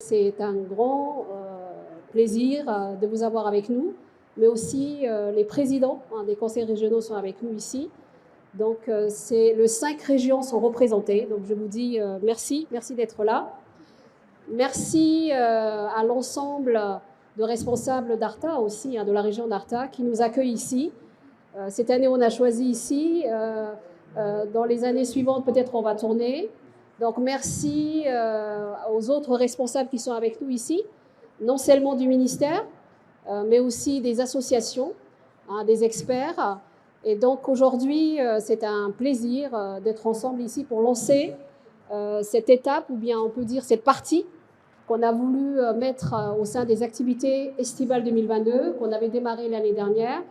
c'est un grand plaisir de vous avoir avec nous, mais aussi les présidents des conseils régionaux sont avec nous ici. Donc, les 5 régions sont représentées. Donc, je vous dis merci d'être là. Merci à l'ensemble de responsables d'Arta aussi, de la région d'Arta, qui nous accueillent ici. Cette année, on a choisi ici. Dans les années suivantes, peut-être on va tourner. Donc, merci aux autres responsables qui sont avec nous ici, non seulement du ministère, mais aussi des associations, des experts. Et donc, aujourd'hui, c'est un plaisir d'être ensemble ici pour lancer cette étape, ou bien on peut dire cette partie qu'on a voulu mettre au sein des activités estivales 2022, qu'on avait démarré l'année dernière.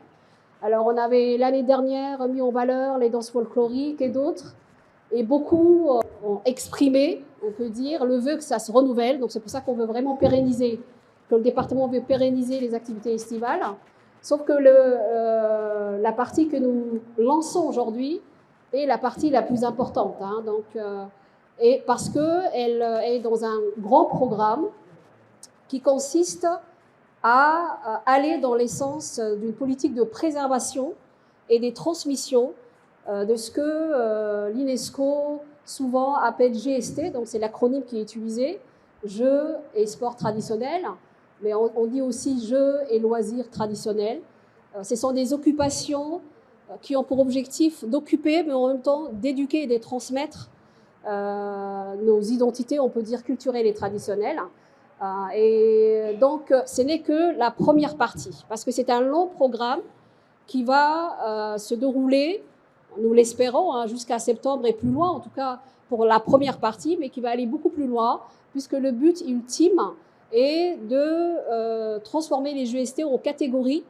Alors, on avait l'année dernière mis en valeur les danses folkloriques et d'autres, et beaucoup ont exprimé, on peut dire, le vœu que ça se renouvelle. Donc, c'est pour ça qu'on veut vraiment pérenniser, que le département veut pérenniser les activités estivales. Sauf que la partie que nous lançons aujourd'hui est la partie la plus importante. Et parce qu'elle est dans un grand programme qui consiste à aller dans l'essence d'une politique de préservation et des transmissions de ce que l'UNESCO souvent appelle GST, donc c'est l'acronyme qui est utilisé, Jeux et sports traditionnels, mais on dit aussi Jeux et loisirs traditionnels. Ce sont des occupations qui ont pour objectif d'occuper, mais en même temps d'éduquer et de transmettre nos identités, on peut dire culturelles et traditionnelles. Et donc, ce n'est que la première partie, parce que c'est un long programme qui va se dérouler, nous l'espérons, jusqu'à septembre et plus loin, en tout cas pour la première partie, mais qui va aller beaucoup plus loin, puisque le but ultime est de transformer les GST en catégories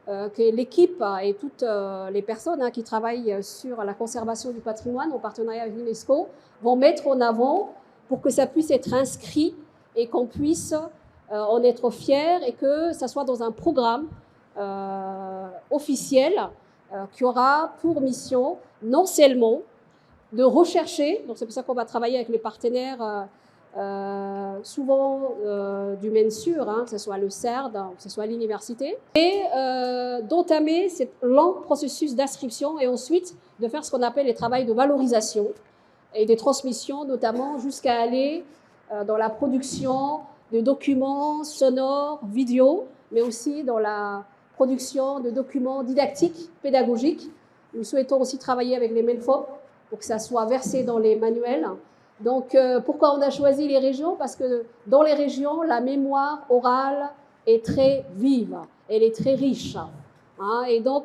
que l'équipe et toutes les personnes qui travaillent sur la conservation du patrimoine en partenariat avec l'UNESCO vont mettre en avant pour que ça puisse être inscrit et qu'on puisse en être fiers et que ça soit dans un programme officiel qui aura pour mission non seulement de rechercher, donc c'est pour ça qu'on va travailler avec les partenaires souvent du MENSUR, que ce soit le CERD, que ce soit l'université, et d'entamer ce long processus d'inscription et ensuite de faire ce qu'on appelle les travaux de valorisation et des transmissions, notamment jusqu'à aller dans la production de documents sonores, vidéo, mais aussi dans la production de documents didactiques, pédagogiques. Nous souhaitons aussi travailler avec les MENFOP pour que ça soit versé dans les manuels. Donc, pourquoi on a choisi les régions? Parce que dans les régions, la mémoire orale est très vive, elle est très riche. Et donc,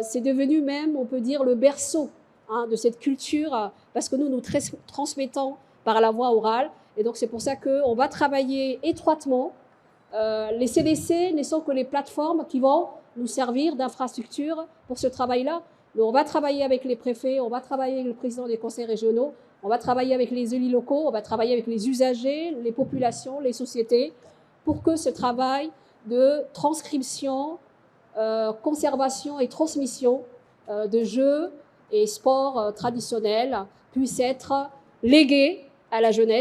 c'est devenu même, on peut dire, le berceau de cette culture, parce que nous transmettons par la voie orale. Et donc, c'est pour ça qu'on va travailler étroitement. Les CDC ne sont que les plateformes qui vont nous servir d'infrastructure pour ce travail-là. Mais on va travailler avec les préfets, on va travailler avec le président des conseils régionaux, on va travailler avec les élus locaux, on va travailler avec les usagers, les populations, les sociétés, pour que ce travail de transcription, conservation et transmission de jeux et sports traditionnels puisse être légué à la jeunesse.